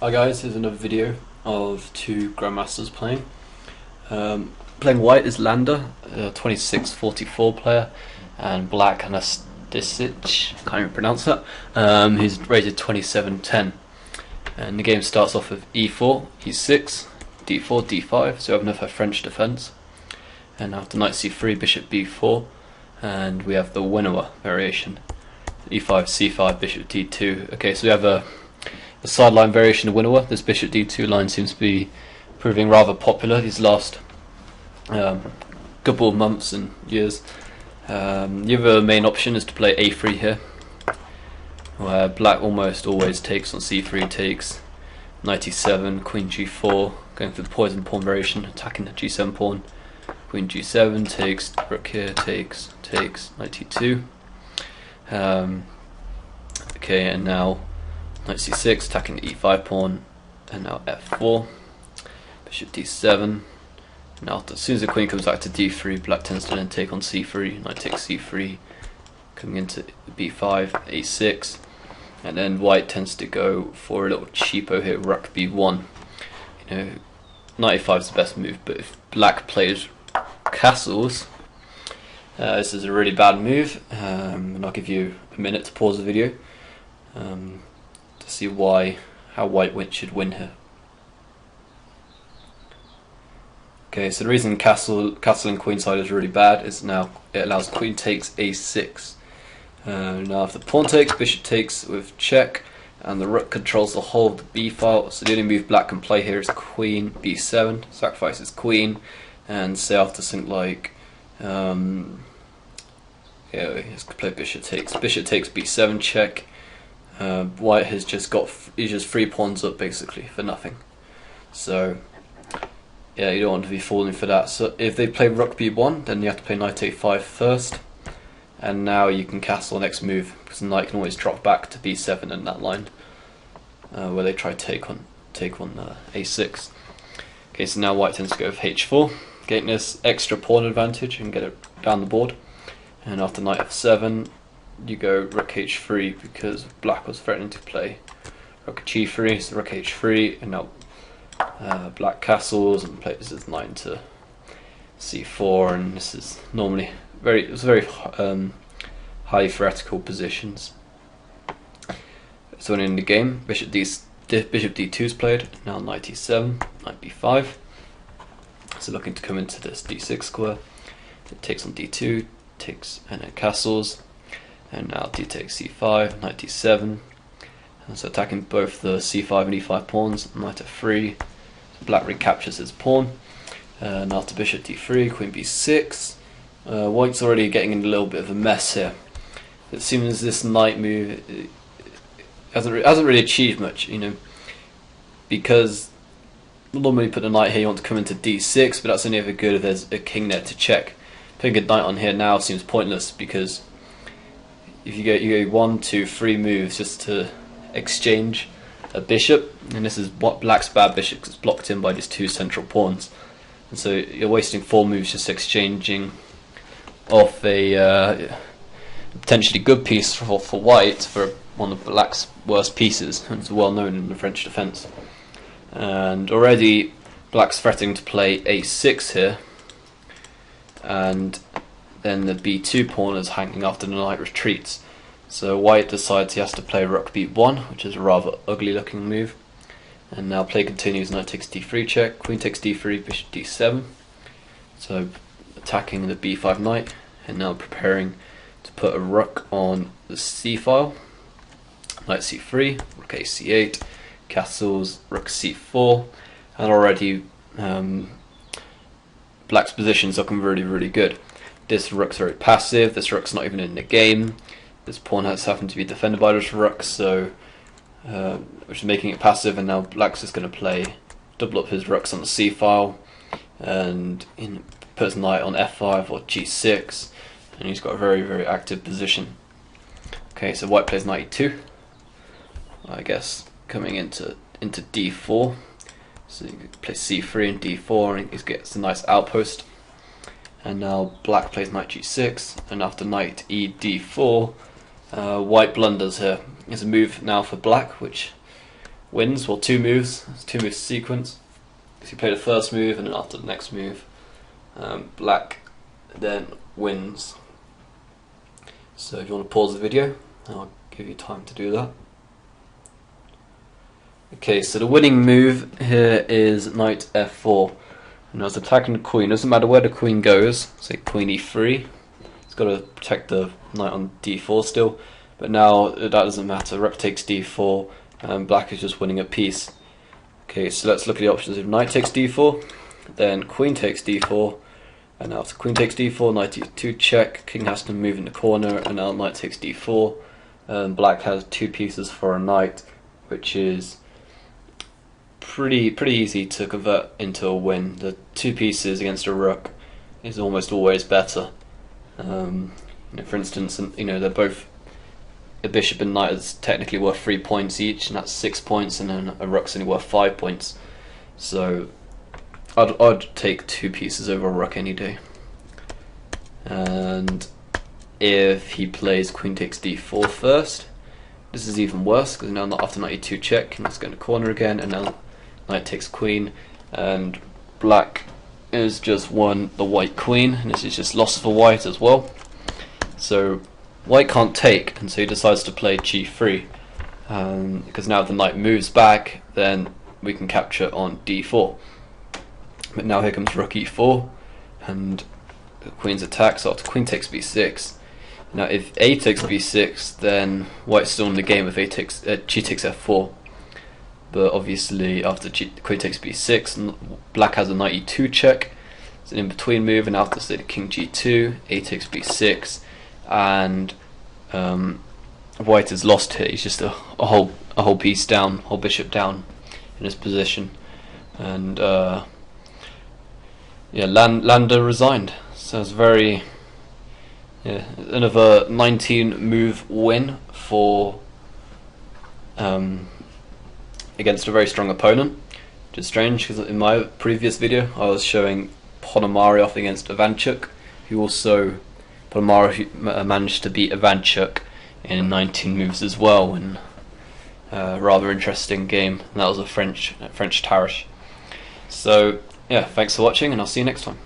Hi guys, here's another video of two Grandmasters playing. Playing white is Landa, a 26-44 player, and black Naiditsch, can't even pronounce that, who's rated 27-10. And the game starts off with e4, e6, d4, d5, so we have enough French defence. And after knight c3, bishop b4, and we have the winnower variation, e5, c5, bishop d2. Okay, so we have a sideline variation of winnower. This bishop d2 line seems to be proving rather popular these last couple of months and years. The other main option is to play a3 here, where black almost always takes on c3, takes knight e7, queen g4, going for the poison pawn variation, attacking the g7 pawn, queen g7, takes rook here, takes knight e2. Okay, and now knight c6, attacking the e5 pawn, and now f4, bishop d7. Now, as soon as the queen comes back to d3, black tends to then take on c3, knight takes c3, coming into b5, a6, and then white tends to go for a little cheapo here, rook b1. You know, knight a5 is the best move, but if black plays castles, this is a really bad move, and I'll give you a minute to pause the video to see how white should win here. Okay, so the reason castle and queen side is really bad is now it allows queen takes a6. Now if the pawn takes, bishop takes with check, and the rook controls the whole of the b file, so the only move black can play here is queen b7, sacrifices queen, and say after something like let's play bishop takes b7 check. White has just got three pawns up basically for nothing. So yeah, you don't want to be falling for that. So if they play rook b1, then you have to play knight a5 first, and now you can castle next move because the knight can always drop back to b7 in that line where they try to take on a6. Okay, so now white tends to go with h4, getting this extra pawn advantage and get it down the board. And after knight f7, you go rook h3 because black was threatening to play rook g3, so rook h3, and now black castles and plays his knight into c4, and this is normally very high theoretical positions. So in the game, bishop d2 is played, now knight e7, knight b5. So looking to come into this d6 square, it takes on d2, takes and then castles. And now d takes c5, knight d7, and so attacking both the c5 and e5 pawns, knight f3, so black recaptures his pawn, and after bishop d3, queen b6, white's already getting in a little bit of a mess here. It seems this knight move hasn't really achieved much, you know, because normally put the knight here, you want to come into d6, but that's only ever good if there's a king there to check. Putting a knight on here now seems pointless because if you go 1, 2, 3 moves just to exchange a bishop, and this is what black's bad bishop because it's blocked in by just two central pawns, and so you're wasting 4 moves just exchanging off a potentially good piece for white for one of black's worst pieces, and it's well known in the French defence. And already black's threatening to play a6 here, and then the b2 pawn is hanging after the knight retreats. So white decides he has to play rook b1, which is a rather ugly looking move. And now play continues, knight takes d3 check, queen takes d3, bishop d7. So attacking the b5 knight, and now preparing to put a rook on the c file. Knight c3, rook ac8, castles, rook c4, and already black's position's looking really good. This rook's very passive, this rook's not even in the game, this pawn has happened to be defended by this rook, so which is making it passive, and now black's just going to double up his rooks on the c file, and put his knight on f5 or g6, and he's got a very active position. Okay, so white plays knight e2, I guess coming into d4, so you play c3 and d4, and he gets a nice outpost. And now black plays knight g6, and after knight e d4, white blunders here. It's a move now for black, which wins, well, 2 moves. It's 2 moves sequence. So you play the first move and then after the next move, black then wins. So if you want to pause the video, I'll give you time to do that. Okay, so the winning move here is knight f4. And I was attacking the queen. Doesn't matter where the queen goes. Say queen e3. It's got to protect the knight on d4 still. But now that doesn't matter. Rook takes d4, and black is just winning a piece. Okay, so let's look at the options. If knight takes d4, then queen takes d4, and now after queen takes d4, knight e2 check, king has to move in the corner, and now knight takes d4, and black has 2 pieces for a knight, which is pretty easy to convert into a win. The 2 pieces against a rook is almost always better. For instance, they're both, a bishop and knight is technically worth 3 points each, and that's 6 points, and then a rook's only worth 5 points. So I'd take 2 pieces over a rook any day. And if he plays queen takes d4 first, this is even worse, because now after knight e2 check, and let's go in the corner again, and now knight takes queen, and black has just won the white queen, and this is just lost for white as well. So white can't take, and so he decides to play g3, because now if the knight moves back, then we can capture on d4. But now here comes rook e4, and the queen's attack, so after queen takes b6. Now if a takes b6, then white's still in the game if g takes f4. But obviously after queen takes b6, black has a knight e2 check. It's an in-between move, and after say the king g2, a takes b6, and white has lost here. He's just a whole piece down, whole bishop down in his position, and Landa resigned. So it's another 19 move win for against a very strong opponent. Which is strange, because in my previous video I was showing Ponomari off against Ivanchuk, Ponomari managed to beat Ivanchuk in 19 moves as well, in a rather interesting game. And that was a French Tarish. So yeah, thanks for watching, and I'll see you next time.